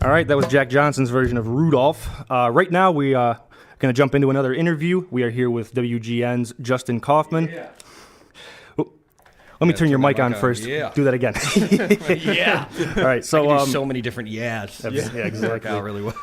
All right, that was Jack Johnson's version of Rudolph. Right now, we are going to jump into another interview. We are here with WGN's Justin Kaufmann. Yeah. Oh, let me turn your mic on first. Yeah. Do that again. Yeah. All right, so I can do so many different yes. Yeah, exactly. Work out really well.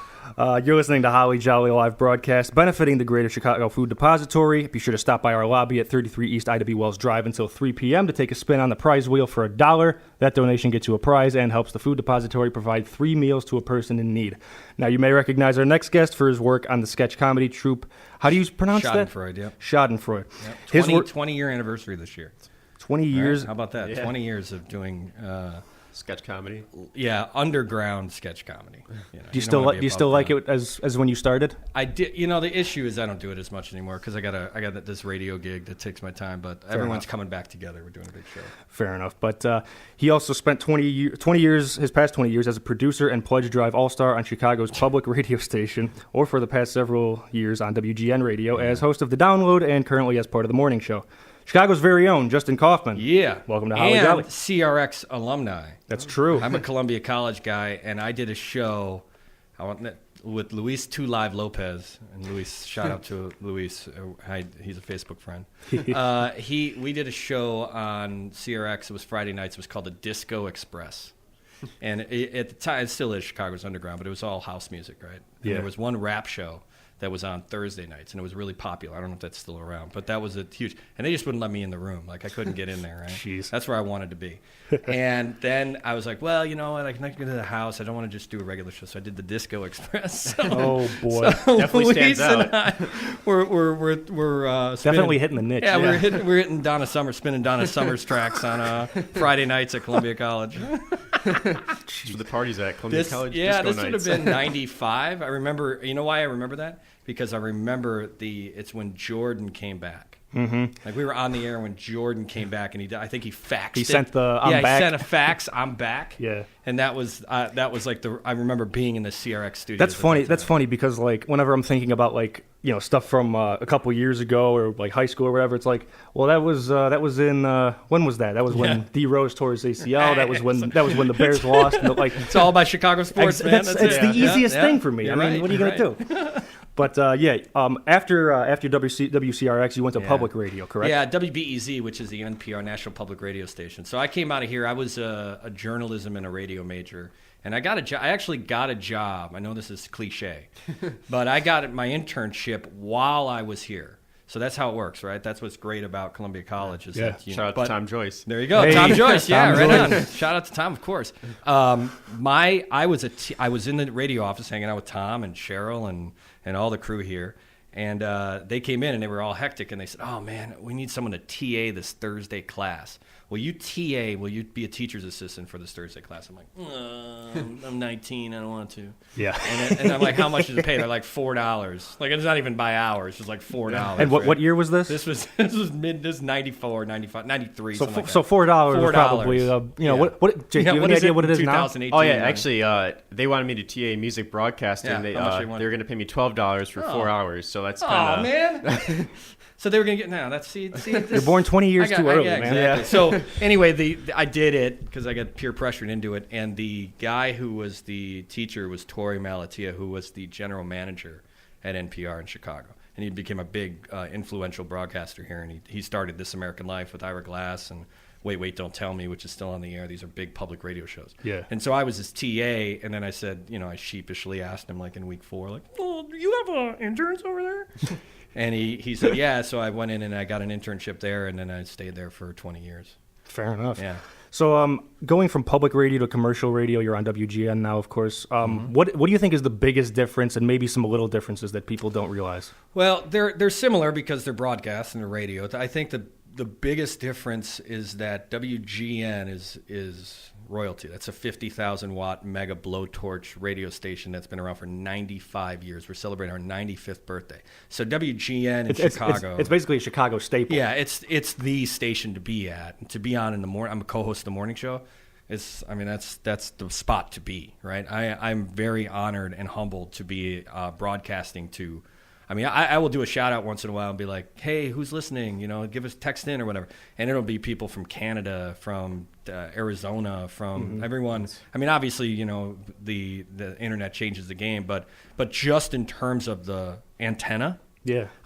You're listening to Holly Jolly Live broadcast benefiting the Greater Chicago Food Depository. Be sure to stop by our lobby at 33 East I.W. Wells Drive until 3 p.m. to take a spin on the prize wheel for $1. That donation gets you a prize and helps the Food Depository provide 3 meals to a person in need. Now, you may recognize our next guest for his work on the sketch comedy troupe. How do you pronounce that? Schadenfreude, yep. Schadenfreude. Yep. 20-year anniversary this year. 20 years. Right, how about that? Yeah. 20 years of doing... sketch comedy. Yeah, underground sketch comedy. You know, Do you still like it as when you started? I did. You know, the issue is I don't do it as much anymore because I got this radio gig that takes my time. But everyone's coming back together. We're doing a big show. Fair enough. But he also spent 20 years, his past 20 years, as a producer and Pledge Drive All-Star on Chicago's public radio station, or for the past several years on WGN Radio as host of The Download and currently as part of the morning show. Chicago's very own Justin Kaufmann. Yeah. Welcome to Holly and Jolly. CRX alumni. That's true. I'm a Columbia College guy, and I did a show with Luis Two Live Lopez. And Luis, shout out to Luis. He's a Facebook friend. We did a show on CRX. It was Friday nights. It was called the Disco Express. And at the time, it still is Chicago's underground, but it was all house music, right? And there was one rap show that was on Thursday nights, and it was really popular. I don't know if that's still around, but that was a huge... And they just wouldn't let me in the room. Like, I couldn't get in there, right? Jeez. That's where I wanted to be. And then I was like, well, you know what? I can get to the house. I don't want to just do a regular show, so I did the Disco Express. Oh, boy. So Definitely stands out. We're Definitely hitting the niche. Yeah, we're hitting Donna Summer, spinning Donna Summers tracks on Friday nights at Columbia College. That's where the party's at, Columbia College Yeah, Disco this would Nights. have been 95. I remember, you know why I remember that? Because I remember it's when Jordan came back. Mm-hmm. Like we were on the air when Jordan came back, and I think he faxed He it. sent the I'm back. He sent a fax, I'm back. Yeah. And that was like I remember being in the CRX studio. That's funny. That's funny because, like, whenever I'm thinking about, like, you know, stuff from a couple years ago or, like, high school or whatever, it's like, well, that was in, when was that? That was when D. Rose tore his ACL. That was when the Bears lost. And like, it's all about Chicago sports, man. It's the easiest thing for me. You're I mean, right, what are you going to do? But, after WCRX, you went to public radio, correct? Yeah, WBEZ, which is the NPR National Public Radio Station. So I came out of here. I was a journalism and a radio major. And I actually got a job. I know this is cliche, but I got my internship while I was here. So that's how it works, right? That's what's great about Columbia College. Shout out to Tom Joyce. There you go, hey, Tom Joyce. Yeah, Tom right Joyce. on. Shout out to Tom, of course. I was in the radio office hanging out with Tom and Cheryl and all the crew here. And they came in and they were all hectic and they said, "Oh man, we need someone to TA this Thursday class. Will you be a teacher's assistant for this Thursday class?" I'm like, I'm 19, I don't want to. Yeah. And I'm like, how much is it paid? They're like $4. Like, it's not even by hour. It's just like $4. And what year was this? This was 94, 95, 93. So something like so that. $4 was probably what? Jake, do you have any idea what it is now? 2018. Oh, yeah. Actually, they wanted me to TA music broadcasting. Yeah, they how much they were wanted? going to pay me $12 for 4 hours. So that's kind Oh, man. So they were going to get now. That's see. You're born 20 years too early, man. Exactly. Yeah. So anyway, I did it because I got peer pressured into it, and the guy who was the teacher was Tori Malatia, who was the general manager at NPR in Chicago, and he became a big influential broadcaster here, and he started This American Life with Ira Glass and Wait, Don't Tell Me, which is still on the air. These are big public radio shows. Yeah. And so I was his TA, and then I said, I sheepishly asked him, like in week 4, like, "Well, do you have interns over there?" And he said, yeah. So I went in and I got an internship there, and then I stayed there for 20 years. Fair enough. Yeah. So going from public radio to commercial radio, you're on WGN now, of course. What do you think is the biggest difference, and maybe some little differences that people don't realize? Well, they're similar because they're broadcast and they're radio. I think the biggest difference is that WGN is royalty. That's a 50,000 watt mega blowtorch radio station that's been around for 95 years. We're celebrating our 95th birthday. So WGN in Chicago. It's basically a Chicago staple. Yeah, it's the station to be at. And to be on in the morning. I'm a co-host of the morning show. That's the spot to be, right? I'm very honored and humbled to be broadcasting to I mean, I will do a shout out once in a while and be like, hey, who's listening? Give us text in or whatever. And it'll be people from Canada, from Arizona, from everyone. I mean, obviously, the internet changes the game, but just in terms of the antenna,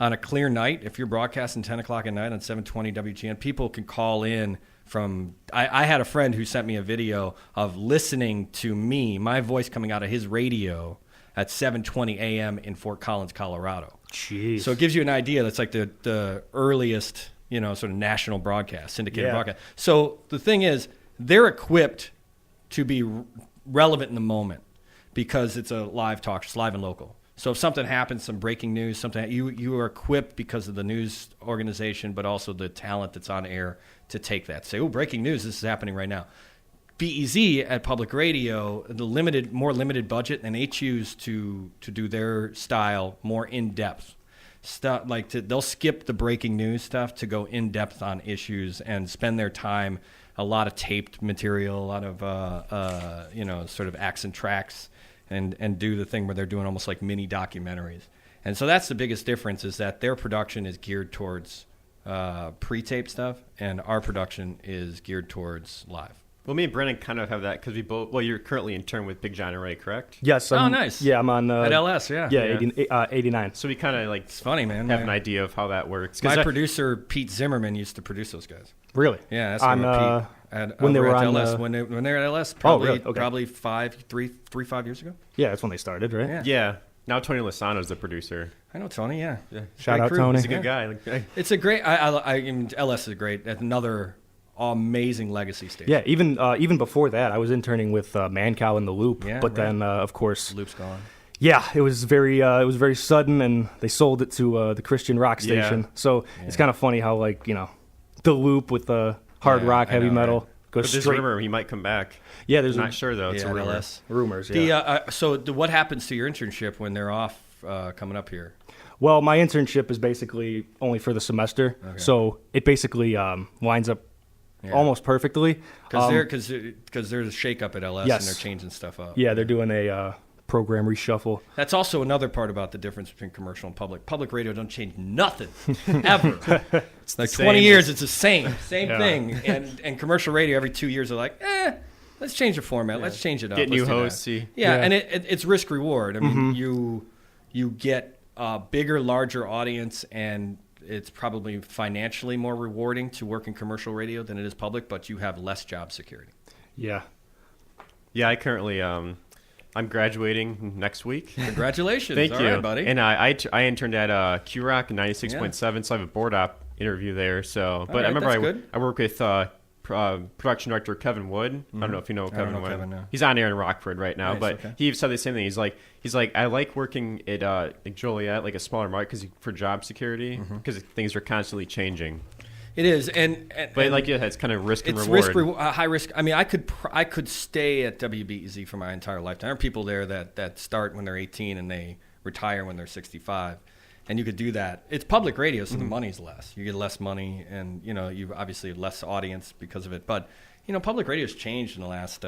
on a clear night, if you're broadcasting 10 o'clock at night on 720 WGN, people can call in from. I had a friend who sent me a video of listening to my voice coming out of his radio at 7:20 a.m. in Fort Collins, Colorado. Jeez. So it gives you an idea. That's like the earliest, sort of national broadcast, syndicated broadcast. So the thing is, they're equipped to be relevant in the moment because it's a live talk, it's live and local. So if something happens, some breaking news, something, you are equipped because of the news organization, but also the talent that's on air to take that. Say, oh, breaking news, this is happening right now. BEZ at public radio, more limited budget, and they choose to do their style more in depth stuff. They'll skip the breaking news stuff to go in depth on issues and spend their time a lot of taped material, a lot of sort of acts and tracks, and do the thing where they're doing almost like mini documentaries. And so that's the biggest difference, is that their production is geared towards pre-tape stuff, and our production is geared towards live. Well, me and Brennan kind of have that because we both. Well, you're currently intern with Big John and Ray, correct? Yes. Nice. Yeah, I'm on at LS. Yeah. 89. So we kind of It's funny, man. have an idea of how that works. My producer Pete Zimmerman used to produce those guys. Really? Yeah, that's on, Pete. when they were at on LS. When they were at LS, probably really? Okay. probably 5 years ago. Yeah, that's when they started, right? Yeah. Now Tony Lasano's the producer. I know Tony. Yeah. Shout out crew. Tony. He's a good guy. It's a great. I mean, LS is great. That's another amazing legacy station. Yeah, even before that, I was interning with Mancow in the Loop. Yeah, but right. then, of course, Loop's gone. Yeah, it was very sudden, and they sold it to the Christian rock station. Yeah. So it's kind of funny how the Loop with the hard rock, heavy metal Right. goes But there's straight. a rumor he might come back. Yeah, there's I'm not sure though. It's a rumor. LS. rumors. Yeah. What happens to your internship when they're off coming up here? Well, my internship is basically only for the semester, so it basically lines up almost perfectly. Because there's a shakeup at LS, Yes. and they're changing stuff up. Yeah, they're doing a program reshuffle. That's also another part about the difference between commercial and public. Public radio don't change nothing ever. It's like 20 years, it's the same thing. And commercial radio every 2 years are like, let's change the format, let's change it up. Get let's new do hosts. that. And it's risk reward. I mean, you get a bigger, larger audience, and it's probably financially more rewarding to work in commercial radio than it is public, but you have less job security. Yeah. Yeah, I currently I'm graduating next week. Congratulations. Thank All you. right, buddy. And I interned at Q-Rock 96.7, so I have a board op interview there. So, but right, I remember that's good. I work with production director Kevin Wood. I don't know if you know Kevin Wood. Kevin, no. He's on air in Rockford right now, Nice, but okay. he said the same thing. He's like I like working at like Joliet, like a smaller market, for job security, because things are constantly changing. It is, But like you said, it's kind of risk and it's reward. high risk. I mean, I could stay at WBEZ for my entire lifetime. There are people there that start when they're 18 and they retire when they're 65, and you could do that. It's public radio, so the money's less. You get less money, and you've obviously less audience because of it. But public radio's changed in the last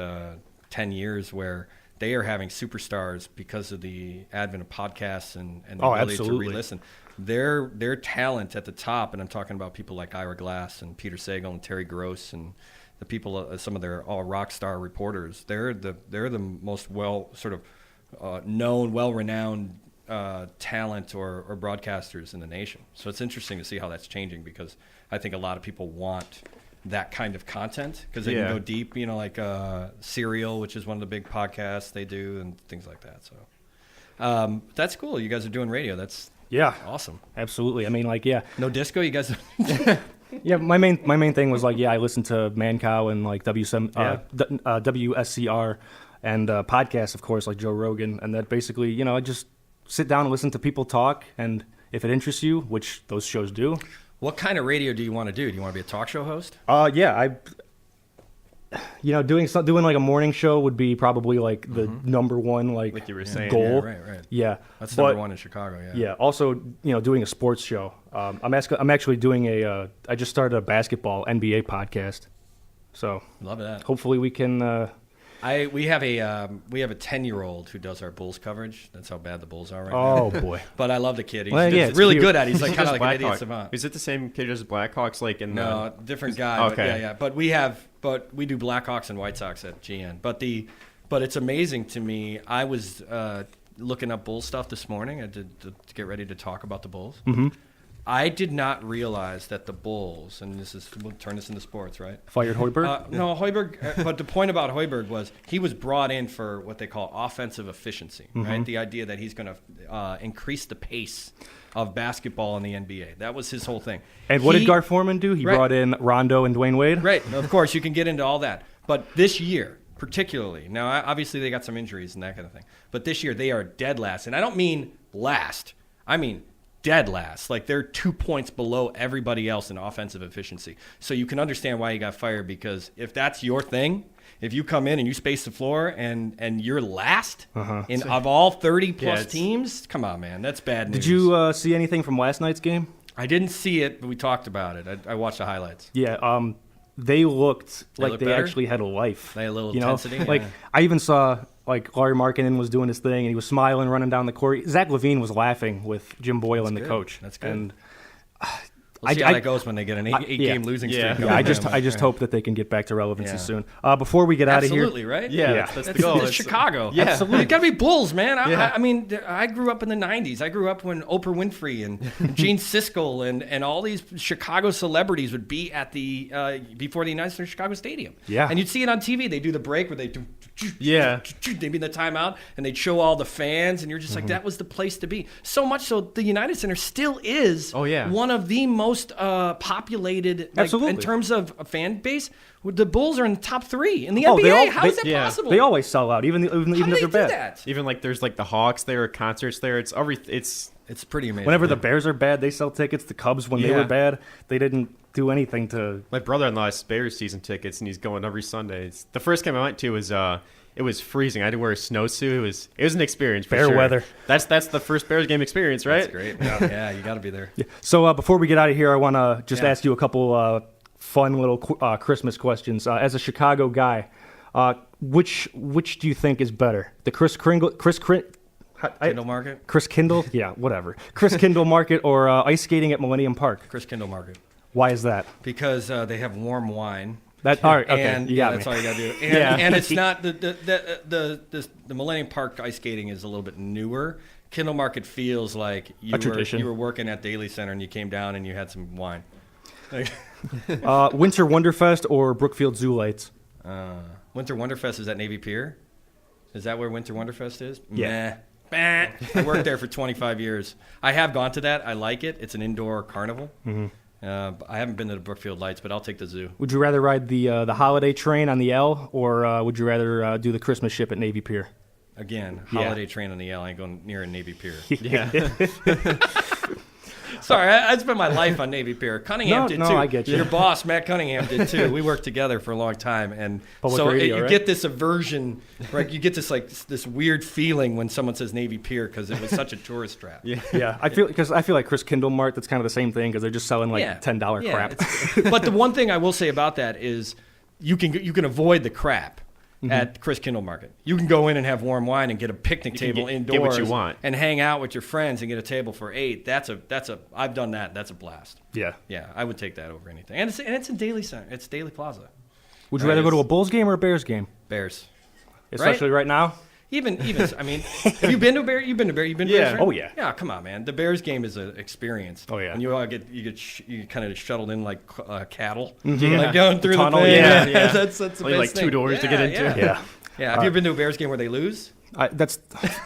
10 years, where they are having superstars because of the advent of podcasts and the ability absolutely. to re-listen. Their talent at the top, and I'm talking about people like Ira Glass and Peter Sagal and Terry Gross and the people, some of their all rock star reporters. They're the most known, well-renowned talent or broadcasters in the nation. So it's interesting to see how that's changing, because I think a lot of people want that kind of content because they can go deep. Like Serial, which is one of the big podcasts they do, and things like that. So that's cool. You guys are doing radio. That's awesome. Absolutely. I mean, no disco. You guys. Yeah, my main thing was I listened to Mancow and WSCR and podcasts, of course, like Joe Rogan, and that basically, I just sit down and listen to people talk, and if it interests you, which those shows do. What kind of radio do you want to do? Do you want to be a talk show host? Doing like a morning show would be probably the number one like you were saying, goal. Yeah, right. Yeah, That's number one in Chicago. Yeah. Yeah. Also, doing a sports show. I'm actually doing I just started a basketball NBA podcast. So Love that. hopefully we can. We have a 10-year-old who does our Bulls coverage. That's how bad the Bulls are right now. Oh boy. But I love the kid. He's It's really cute. good at it. He's like He kind of does like an idiot Blackhawk. savant. Is it the same kid as Blackhawks? Like in No, different guy. Okay. Yeah. But we do Blackhawks and White Sox at GN. But it's amazing to me. I was looking up Bulls stuff this morning to get ready to talk about the Bulls. Mm-hmm. I did not realize that the Bulls, and we'll turn this into sports, right? Fired Hoiberg? No, Hoiberg. But the point about Hoiberg was he was brought in for what they call offensive efficiency, right? The idea that he's going to increase the pace of basketball in the NBA. That was his whole thing. And what did Gar Forman do? He brought in Rondo and Dwayne Wade? Right. Of course, you can get into all that. But this year, particularly, now obviously they got some injuries and that kind of thing, but this year they are dead last. And I don't mean last. I mean dead last. Like they're 2 points below everybody else in offensive efficiency. So you can understand why he got fired, because if that's your thing, if you come in and you space the floor and you're last of all 30-plus teams, come on, man. That's bad news. Did you see anything from last night's game? I didn't see it, but we talked about it. I watched the highlights. Yeah, they looked like looked they better? actually had a life. They had a little you know? intensity, Like yeah. I even saw like Larry Markkinen was doing his thing and he was smiling, running down the court. Zach LaVine was laughing with Jim Boyle and the good. coach. That's good. And We'll see how that goes when they get an eight-game losing streak. Yeah. going. yeah, I just hope that they can get back to relevancy Yeah. soon. Before we get out of here, Absolutely, right? Yeah, that's the goal. It's Chicago. Yeah. Absolutely. It's got to be Bulls, man. Yeah. I mean, I grew up in the 90s. I grew up when Oprah Winfrey and Gene Siskel and all these Chicago celebrities would be at the before the United States Chicago Stadium. Yeah. And you'd see it on TV. They do the break where they do Yeah. they'd be in the timeout and they'd show all the fans, and you're just like, that was the place to be. So much so the United Center still is one of the most populated, like, Absolutely. in terms of a fan base. The Bulls are in the top 3 in the Oh, NBA. How is that possible? They always sell out, even How if do they they're do bad. that? Even like there's like the Hawks there, concerts there. It's It's pretty amazing. Whenever the Bears are bad, they sell tickets. The Cubs, when they Yeah. were bad, they didn't do anything to. my brother-in-law has Bears season tickets and he's going every Sunday. The first game I went to was it was freezing. I had to wear a snowsuit. It was an experience. For Fair sure. weather. That's the first Bears game experience, right? That's great. Yeah, you got to be there. So before we get out of here, I want to just ask you a couple fun little Christmas questions. As a Chicago guy, which do you think is better, the Chris Kindle Market? Chris Kindle? Yeah, whatever. Chris Kindle Market or ice skating at Millennium Park? Chris Kindle Market. Why is that? Because they have warm wine. That all right? Okay, And you got that's me. all you got to do. And, and it's not the Millennium Park ice skating is a little bit newer. Kindle Market feels like you tradition. were working at Daily Center and you came down and you had some wine. Winter Wonderfest or Brookfield Zoo Lights? Winter Wonderfest is at Navy Pier. Is that where Winter Wonderfest is? Yeah. Meh. I worked there for 25 years. I have gone to that. I like it. It's an indoor carnival. Mm-hmm. I haven't been to the Brookfield Lights, but I'll take the zoo. Would you rather ride the holiday train on the L, or would you rather do the Christmas ship at Navy Pier? Again, Yeah. holiday train on the L. I ain't going near a Navy Pier. Yeah. Sorry, I spent my life on Navy Pier. Cunningham did no, too. I get you. Your boss, Matt Cunningham, did too. We worked together for a long time, and Public so radio, you right? get this aversion, right? You get this weird feeling when someone says Navy Pier because it was such a tourist trap. Yeah, I feel like Chris Kindle Mart. That's kind of the same thing because they're just selling like $10 crap. But the one thing I will say about that is you can avoid the crap at Chris Kindle Market. You can go in and have warm wine and get a picnic table indoors, get what you want, and hang out with your friends and get a table for 8. That's a I've done that. That's a blast. Yeah. I would take that over anything. And it's in Daily Center. It's Daily Plaza. Would you rather go to a Bulls game or a Bears game? Bears. Especially right now? Even I mean, have you been to a Bear? You've been to Bear. You've been to Yeah. Bears, right? Oh, yeah. Yeah, come on, man. The Bears game is an experience. Oh, yeah. And you all get kind of shuttled in like cattle, Yeah. like going through the tunnel, thing. yeah. That's the Only best like 2 thing. doors to get into. Yeah. Have you ever been to a Bears game where they lose? That's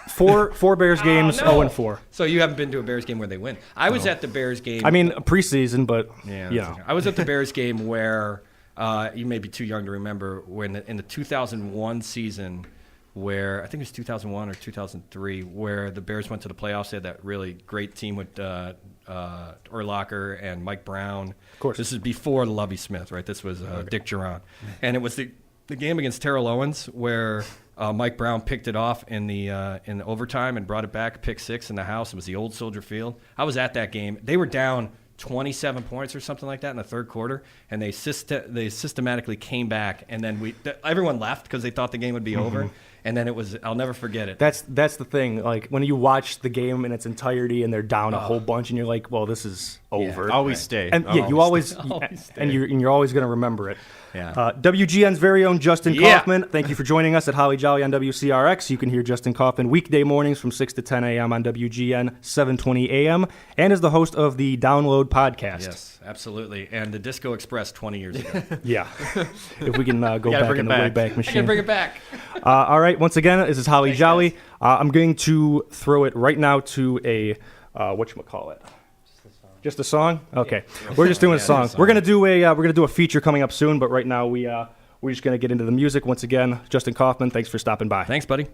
four Bears games, no. 0-4. So you haven't been to a Bears game where they win. I was at the Bears game. I mean, preseason, but Yeah, you know. I was at the Bears game where you may be too young to remember when in the 2001 season, where I think it was 2001 or 2003, where the Bears went to the playoffs. They had that really great team with Urlacher and Mike Brown. Of course. This is before Lovie Smith, right? This was Dick Duran, and it was the game against Terrell Owens where Mike Brown picked it off in the overtime and brought it back, pick 6 in the house. It was the old Soldier Field. I was at that game. They were down 27 points or something like that in the third quarter, and they systematically came back, and then everyone left because they thought the game would be over, and then I'll never forget it. That's the thing. Like when you watch the game in its entirety and they're down a whole bunch, and you're like, well, this is over. Always stay. And you always Always and you're always going to remember it. Yeah. WGN's very own Justin Kaufmann. Thank you for joining us at Holly Jolly on WCRX. You can hear Justin Kaufmann weekday mornings from 6 to 10 a.m. on WGN 720 a.m. and is the host of the Download podcast. Yes, absolutely. And the Disco Express 20 years ago. Yeah. If we can go back in the Wayback I Machine. can bring it back. All right. Once again, this is Holly Jolly. I'm going to throw it right now to a whatchamacallit. Just a song? Okay. We're just doing a song. We're gonna do a feature coming up soon, but right now we're just gonna get into the music once again. Justin Kaufmann, thanks for stopping by. Thanks, buddy.